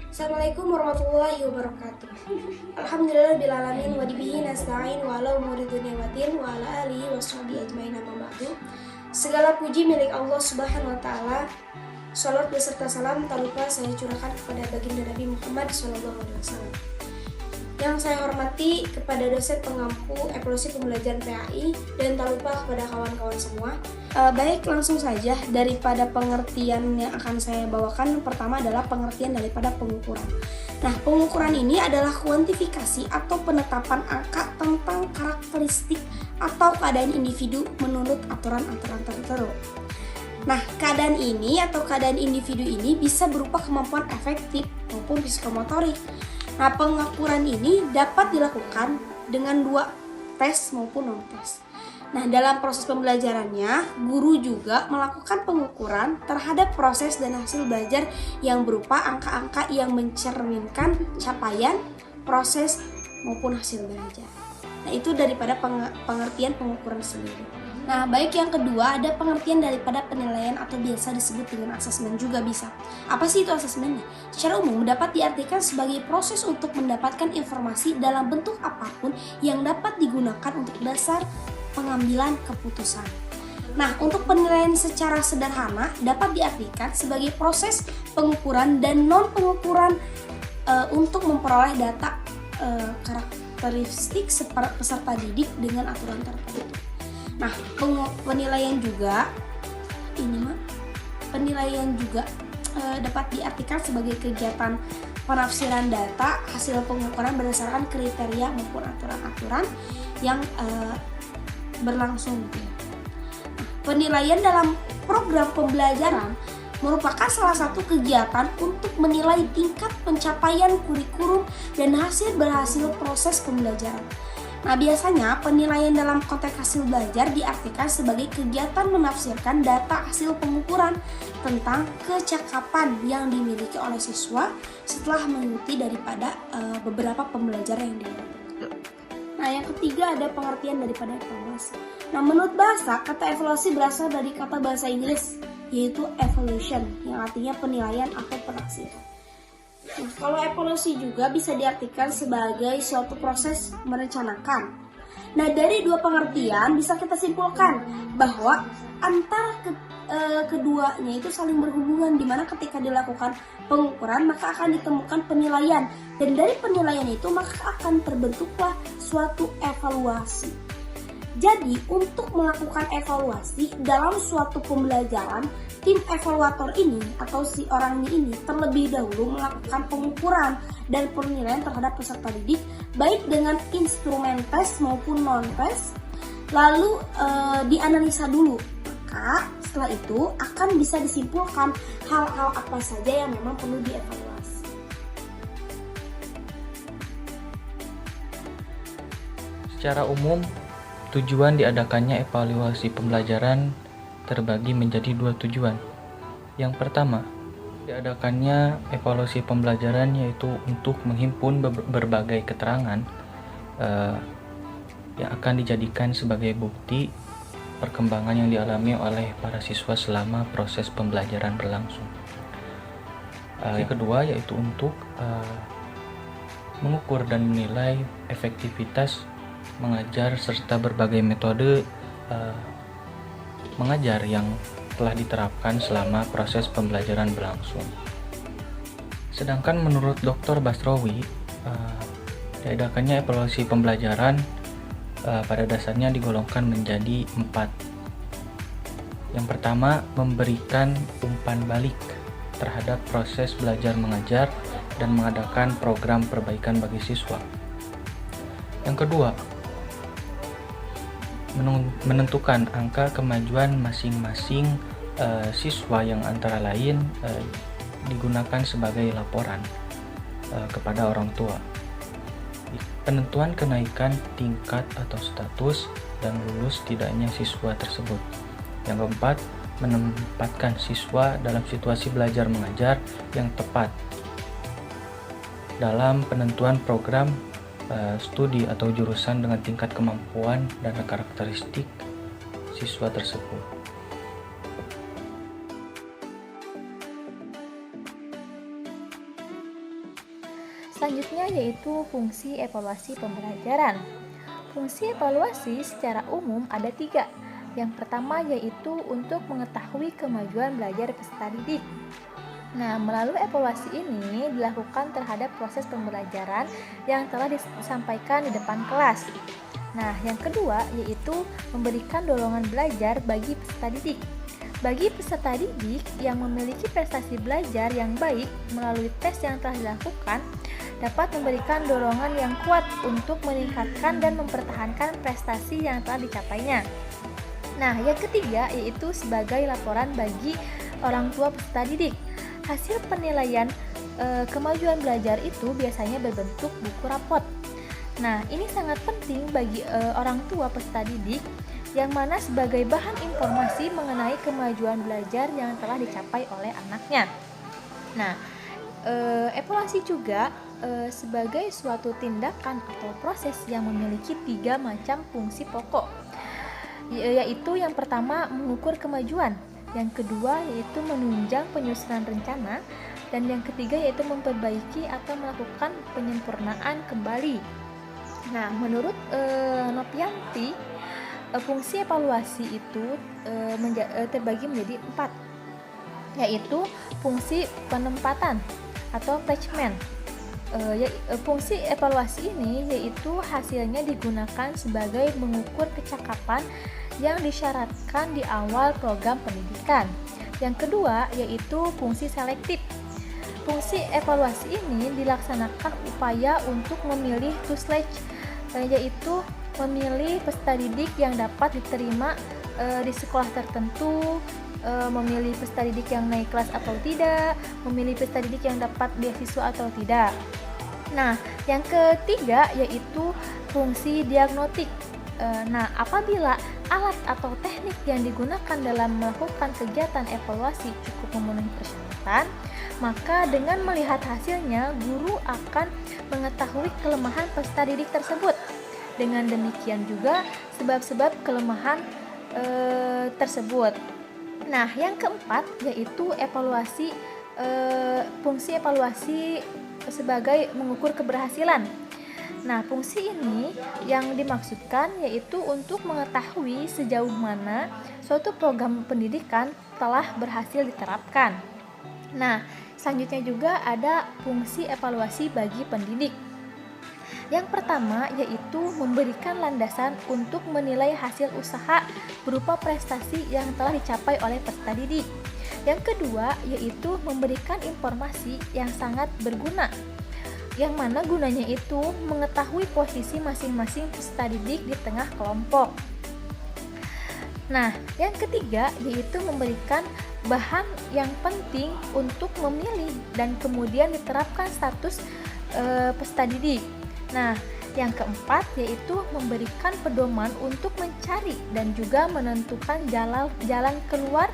Assalamualaikum warahmatullahi wabarakatuh. Alhamdulillahirabbil wa bihi nasta'in wa ala umuri dunya waddin wa ala alihi washabihi ajmain amma ba'du. Segala puji milik Allah Subhanahu wa taala. Salat beserta salam tak lupa saya curahkan kepada baginda Nabi Muhammad SAW. Yang saya hormati kepada dosen pengampu evaluasi pembelajaran PAI dan tak lupa kepada kawan-kawan semua. Baik, langsung saja daripada pengertian yang akan saya bawakan. Pertama adalah pengertian daripada pengukuran. Nah, pengukuran ini adalah kuantifikasi atau penetapan angka tentang karakteristik atau keadaan individu menurut aturan-aturan tertentu. Nah, keadaan ini atau keadaan individu ini bisa berupa kemampuan efektif maupun psikomotorik. Nah, pengukuran ini dapat dilakukan dengan dua tes maupun non-tes. Nah, dalam proses pembelajarannya, guru juga melakukan pengukuran terhadap proses dan hasil belajar yang berupa angka-angka yang mencerminkan capaian, proses, maupun hasil belajar. Nah, itu daripada pengertian pengukuran sendiri. Nah, baik, yang kedua ada pengertian daripada penilaian atau biasa disebut dengan asesmen juga bisa. Apa sih itu asesmennya? Secara umum dapat diartikan sebagai proses untuk mendapatkan informasi dalam bentuk apapun yang dapat digunakan untuk dasar pengambilan keputusan. Nah, untuk penilaian secara sederhana dapat diartikan sebagai proses pengukuran dan non-pengukuran untuk memperoleh data karakteristik peserta didik dengan aturan tertentu. Nah, penilaian juga dapat diartikan sebagai kegiatan penafsiran data hasil pengukuran berdasarkan kriteria maupun aturan-aturan yang berlangsung. Penilaian dalam program pembelajaran merupakan salah satu kegiatan untuk menilai tingkat pencapaian kurikulum dan hasil berhasil proses pembelajaran. Nah, biasanya penilaian dalam konteks hasil belajar diartikan sebagai kegiatan menafsirkan data hasil pengukuran tentang kecakapan yang dimiliki oleh siswa setelah mengikuti daripada beberapa pembelajaran yang dilakukan. Nah, yang ketiga ada pengertian daripada evaluasi. Nah, menurut bahasa, kata evaluasi berasal dari kata bahasa Inggris yaitu evaluation yang artinya penilaian atau penaksiran. Nah, kalau evaluasi juga bisa diartikan sebagai suatu proses merencanakan. Nah, dari dua pengertian bisa kita simpulkan bahwa antara keduanya itu saling berhubungan, di mana ketika dilakukan pengukuran maka akan ditemukan penilaian, dan dari penilaian itu maka akan terbentuklah suatu evaluasi. Jadi, untuk melakukan evaluasi dalam suatu pembelajaran, tim evaluator ini atau si orangnya ini terlebih dahulu melakukan pengukuran dan penilaian terhadap peserta didik baik dengan instrumen tes maupun non-tes, lalu dianalisa dulu. Maka setelah itu akan bisa disimpulkan hal-hal apa saja yang memang perlu dievaluasi. Secara umum, tujuan diadakannya evaluasi pembelajaran terbagi menjadi dua tujuan. Yang pertama, diadakannya evaluasi pembelajaran yaitu untuk menghimpun berbagai keterangan yang akan dijadikan sebagai bukti perkembangan yang dialami oleh para siswa selama proses pembelajaran berlangsung. Yang kedua yaitu untuk mengukur dan menilai efektivitas mengajar serta berbagai metode mengajar yang telah diterapkan selama proses pembelajaran berlangsung. Sedangkan menurut Dr. Basrowi, diadakannya evaluasi pembelajaran pada dasarnya digolongkan menjadi 4. Yang pertama, memberikan umpan balik terhadap proses belajar mengajar dan mengadakan program perbaikan bagi siswa. Yang kedua, menentukan angka kemajuan masing-masing siswa yang antara lain digunakan sebagai laporan kepada orang tua. Penentuan kenaikan tingkat atau status dan lulus tidaknya siswa tersebut. Yang keempat, menempatkan siswa dalam situasi belajar mengajar yang tepat dalam penentuan program studi atau jurusan dengan tingkat kemampuan dan karakteristik siswa tersebut. Selanjutnya yaitu fungsi evaluasi pembelajaran. Fungsi evaluasi secara umum ada 3. Yang pertama yaitu untuk mengetahui kemajuan belajar peserta didik. Nah, melalui evaluasi ini dilakukan terhadap proses pembelajaran yang telah disampaikan di depan kelas. Nah, yang kedua yaitu memberikan dorongan belajar bagi peserta didik. Bagi peserta didik yang memiliki prestasi belajar yang baik melalui tes yang telah dilakukan, dapat memberikan dorongan yang kuat untuk meningkatkan dan mempertahankan prestasi yang telah dicapainya. Nah, yang ketiga yaitu sebagai laporan bagi orang tua peserta didik. Hasil penilaian kemajuan belajar itu biasanya berbentuk buku rapot. Nah, ini sangat penting bagi orang tua peserta didik yang mana sebagai bahan informasi mengenai kemajuan belajar yang telah dicapai oleh anaknya. Nah, evaluasi juga sebagai suatu tindakan atau proses yang memiliki 3 macam fungsi pokok, yaitu yang pertama mengukur kemajuan, yang kedua yaitu menunjang penyusunan rencana, dan yang ketiga yaitu memperbaiki atau melakukan penyempurnaan kembali. Nah, menurut Nopianti, fungsi evaluasi itu terbagi menjadi 4, yaitu fungsi penempatan atau placement. Fungsi evaluasi ini yaitu hasilnya digunakan sebagai mengukur kecakapan yang disyaratkan di awal program pendidikan. Yang kedua yaitu fungsi selektif. Fungsi evaluasi ini dilaksanakan upaya untuk memilih to select, yaitu memilih peserta didik yang dapat diterima di sekolah tertentu, memilih peserta didik yang naik kelas atau tidak, memilih peserta didik yang dapat beasiswa atau tidak. Nah, yang ketiga yaitu fungsi diagnostik. Nah, apabila alat atau teknik yang digunakan dalam melakukan kegiatan evaluasi cukup memenuhi persyaratan, maka dengan melihat hasilnya, guru akan mengetahui kelemahan peserta didik tersebut. Dengan demikian juga sebab-sebab kelemahan tersebut. Nah, yang keempat yaitu evaluasi, fungsi evaluasi sebagai mengukur keberhasilan. Nah, fungsi ini yang dimaksudkan yaitu untuk mengetahui sejauh mana suatu program pendidikan telah berhasil diterapkan. Nah, selanjutnya juga ada fungsi evaluasi bagi pendidik. Yang pertama yaitu memberikan landasan untuk menilai hasil usaha berupa prestasi yang telah dicapai oleh peserta didik. Yang kedua yaitu memberikan informasi yang sangat berguna, yang mana gunanya itu mengetahui posisi masing-masing peserta didik di tengah kelompok. Nah, yang ketiga yaitu memberikan bahan yang penting untuk memilih dan kemudian diterapkan status peserta didik. Nah, yang keempat yaitu memberikan pedoman untuk mencari dan juga menentukan jalan keluar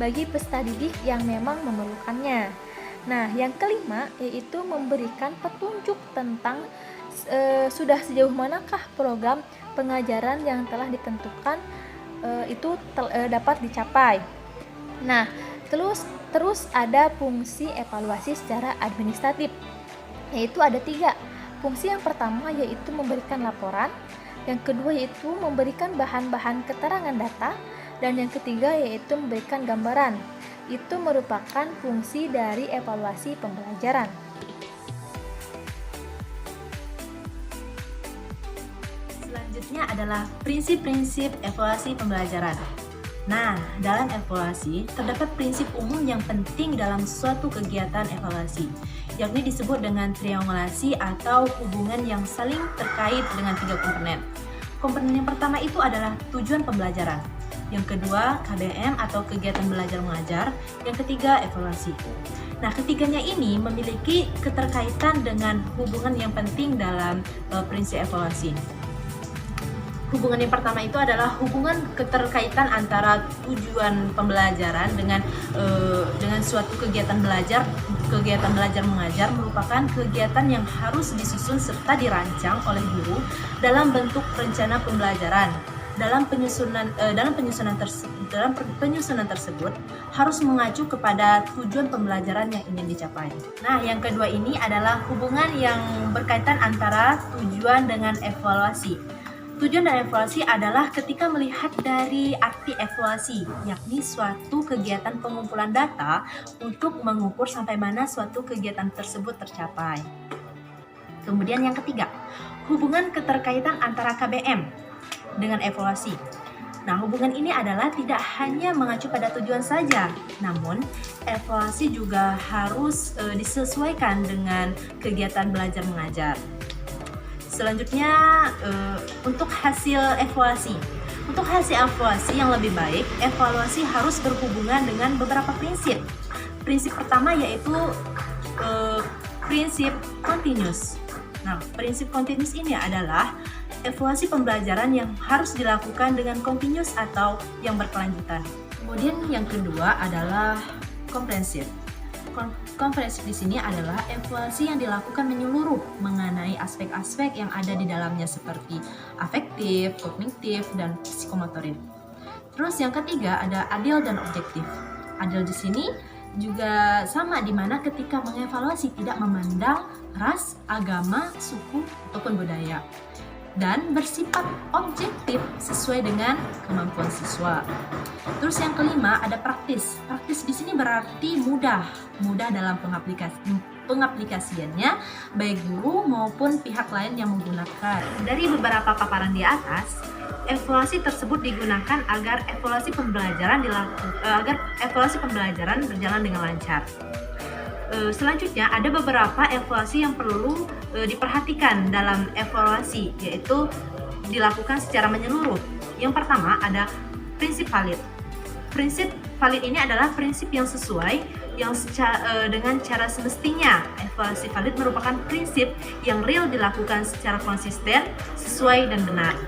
bagi peserta didik yang memang memerlukannya. Nah, yang kelima yaitu memberikan petunjuk tentang sudah sejauh manakah program pengajaran yang telah ditentukan itu dapat dicapai. Nah, terus ada fungsi evaluasi secara administratif, yaitu ada 3. Fungsi yang pertama yaitu memberikan laporan, yang kedua yaitu memberikan bahan-bahan keterangan data, dan yang ketiga yaitu memberikan gambaran. Itu merupakan fungsi dari evaluasi pembelajaran. Selanjutnya adalah prinsip-prinsip evaluasi pembelajaran. Nah, dalam evaluasi terdapat prinsip umum yang penting dalam suatu kegiatan evaluasi, yakni disebut dengan triangulasi atau hubungan yang saling terkait dengan 3 komponen. Komponen yang pertama itu adalah tujuan pembelajaran, yang kedua KBM atau kegiatan belajar mengajar, yang ketiga evaluasi. Nah, ketiganya ini memiliki keterkaitan dengan hubungan yang penting dalam prinsip evaluasi. Hubungan yang pertama itu adalah hubungan keterkaitan antara tujuan pembelajaran dengan suatu kegiatan belajar mengajar merupakan kegiatan yang harus disusun serta dirancang oleh guru dalam bentuk rencana pembelajaran. dalam penyusunan tersebut harus mengacu kepada tujuan pembelajaran yang ingin dicapai. Nah, yang kedua ini adalah hubungan yang berkaitan antara tujuan dengan evaluasi. Tujuan dan evaluasi adalah ketika melihat dari arti evaluasi, yakni suatu kegiatan pengumpulan data untuk mengukur sampai mana suatu kegiatan tersebut tercapai. Kemudian yang ketiga, hubungan keterkaitan antara KBM dengan evaluasi. Nah, hubungan ini adalah tidak hanya mengacu pada tujuan saja, namun evaluasi juga harus disesuaikan dengan kegiatan belajar mengajar. Selanjutnya, untuk hasil evaluasi. Untuk hasil evaluasi yang lebih baik, evaluasi harus berhubungan dengan beberapa prinsip. Prinsip pertama yaitu prinsip continuous. Nah, prinsip continuous ini adalah evaluasi pembelajaran yang harus dilakukan dengan continuous atau yang berkelanjutan. Kemudian yang kedua adalah komprehensif. Komprehensif di sini adalah evaluasi yang dilakukan menyeluruh mengenai aspek-aspek yang ada di dalamnya seperti afektif, kognitif, dan psikomotorik. Terus yang ketiga ada adil dan objektif. Adil di sini juga sama, di mana ketika mengevaluasi tidak memandang ras, agama, suku, ataupun budaya, dan bersifat objektif sesuai dengan kemampuan siswa. Terus yang kelima ada praktis. Praktis di sini berarti mudah dalam pengaplikasiannya baik guru maupun pihak lain yang menggunakan. Dari beberapa paparan di atas, evaluasi tersebut digunakan agar evaluasi pembelajaran berjalan dengan lancar. Selanjutnya ada beberapa evaluasi yang perlu diperhatikan dalam evaluasi, yaitu dilakukan secara menyeluruh. Yang pertama ada prinsip valid. Prinsip valid ini adalah prinsip yang sesuai dengan cara semestinya. Evaluasi valid merupakan prinsip yang real dilakukan secara konsisten, sesuai dan benar.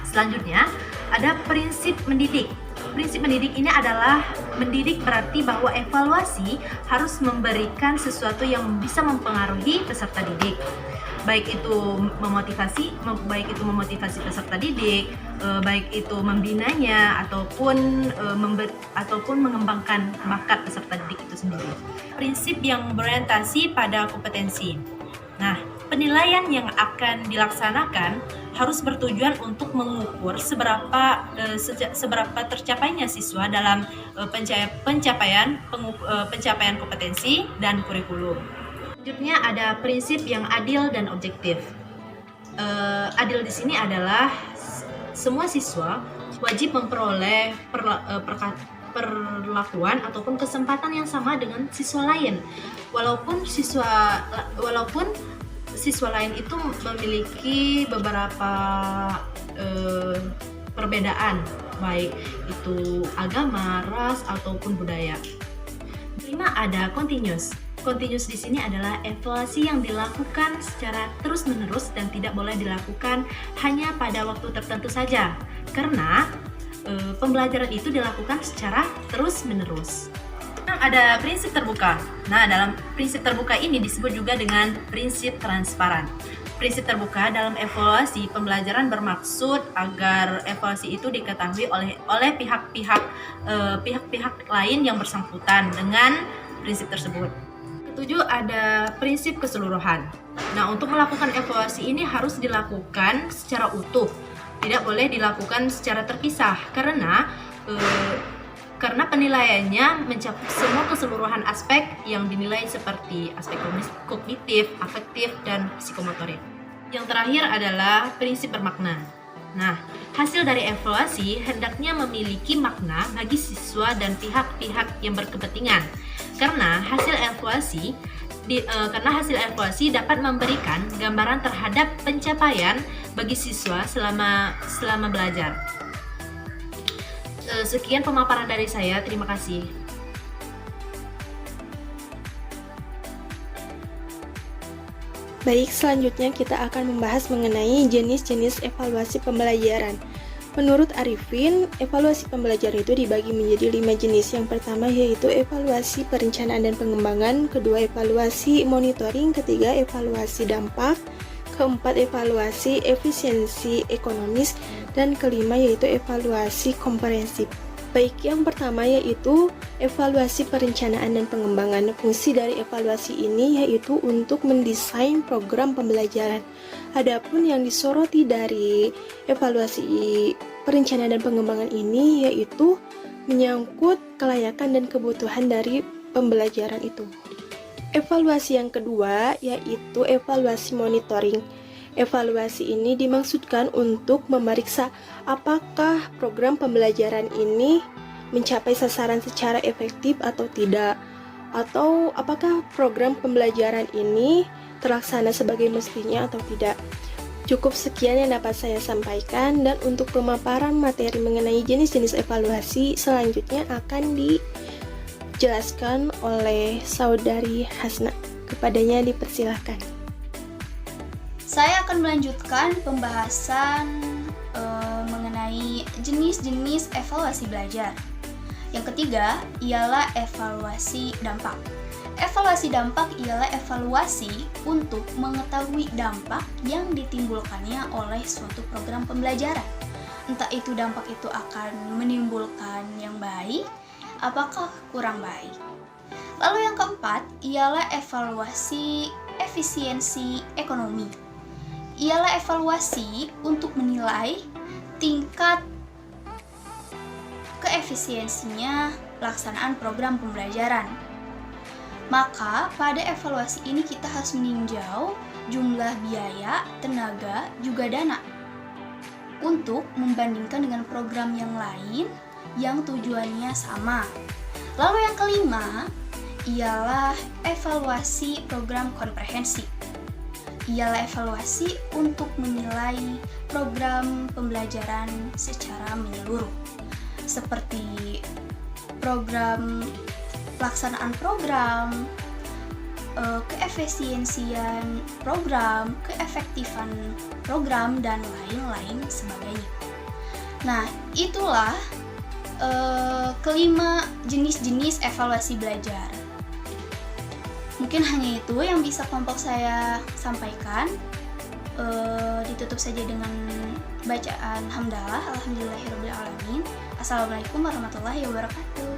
Selanjutnya ada prinsip mendidik. Prinsip mendidik ini adalah mendidik berarti bahwa evaluasi harus memberikan sesuatu yang bisa mempengaruhi peserta didik. Baik itu memotivasi peserta didik, baik itu membinanya ataupun mengembangkan bakat peserta didik itu sendiri. Prinsip yang berorientasi pada kompetensi. Nah, penilaian yang akan dilaksanakan harus bertujuan untuk mengukur seberapa tercapainya siswa dalam pencapaian kompetensi dan kurikulum. Selanjutnya ada prinsip yang adil dan objektif. Adil di sini adalah semua siswa wajib memperoleh perlakuan ataupun kesempatan yang sama dengan siswa lain, walaupun siswa lain itu memiliki beberapa perbedaan, baik itu agama, ras, ataupun budaya. Kelima ada continuous. Continuous di sini adalah evaluasi yang dilakukan secara terus-menerus dan tidak boleh dilakukan hanya pada waktu tertentu saja, karena pembelajaran itu dilakukan secara terus-menerus. Ada prinsip terbuka. Nah, dalam prinsip terbuka ini disebut juga dengan prinsip transparan. Prinsip terbuka dalam evaluasi pembelajaran bermaksud agar evaluasi itu diketahui oleh pihak-pihak lain yang bersangkutan dengan prinsip tersebut. Ketujuh ada prinsip keseluruhan. Nah, untuk melakukan evaluasi ini harus dilakukan secara utuh, tidak boleh dilakukan secara terpisah karena penilaiannya mencakup semua keseluruhan aspek yang dinilai seperti aspek kognitif, afektif, dan psikomotorik. Yang terakhir adalah prinsip bermakna. Nah, hasil dari evaluasi hendaknya memiliki makna bagi siswa dan pihak-pihak yang berkepentingan. Karena hasil evaluasi dapat memberikan gambaran terhadap pencapaian bagi siswa selama belajar. Sekian pemaparan dari saya, terima kasih. Baik, selanjutnya kita akan membahas mengenai jenis-jenis evaluasi pembelajaran. Menurut Arifin, evaluasi pembelajaran itu dibagi menjadi 5 jenis. Yang pertama yaitu evaluasi perencanaan dan pengembangan, kedua evaluasi monitoring, ketiga evaluasi dampak, keempat evaluasi efisiensi ekonomis, dan kelima yaitu evaluasi komprehensif. Baik, yang pertama yaitu evaluasi perencanaan dan pengembangan. Fungsi dari evaluasi ini yaitu untuk mendesain program pembelajaran. Adapun yang disoroti dari evaluasi perencanaan dan pengembangan ini yaitu menyangkut kelayakan dan kebutuhan dari pembelajaran itu. Evaluasi yang kedua yaitu evaluasi monitoring. Evaluasi ini dimaksudkan untuk memeriksa apakah program pembelajaran ini mencapai sasaran secara efektif atau tidak, atau apakah program pembelajaran ini terlaksana sebagai mestinya atau tidak. Cukup sekian yang dapat saya sampaikan, dan untuk pemaparan materi mengenai jenis-jenis evaluasi selanjutnya akan dijelaskan oleh saudari Hasna. Kepadanya dipersilahkan. Saya akan melanjutkan pembahasan mengenai jenis-jenis evaluasi belajar. Yang ketiga ialah evaluasi dampak. Evaluasi dampak ialah evaluasi untuk mengetahui dampak yang ditimbulkannya oleh suatu program pembelajaran. Entah itu dampak itu akan menimbulkan yang baik, apakah kurang baik. Lalu yang keempat ialah evaluasi efisiensi ekonomi. Ialah evaluasi untuk menilai tingkat keefisiensinya pelaksanaan program pembelajaran. Maka pada evaluasi ini kita harus meninjau jumlah biaya, tenaga, juga dana untuk membandingkan dengan program yang lain yang tujuannya sama. Lalu yang kelima ialah evaluasi program komprehensif. Ialah evaluasi untuk menilai program pembelajaran secara menyeluruh, seperti pelaksanaan program, keefisiensian program, keefektifan program, dan lain-lain sebagainya. Nah, itulah kelima jenis-jenis evaluasi belajar. Mungkin hanya itu yang bisa kelompok saya sampaikan. Ditutup saja dengan bacaan hamdalah. Alhamdulillahirabbil alamin. Assalamualaikum warahmatullahi wabarakatuh.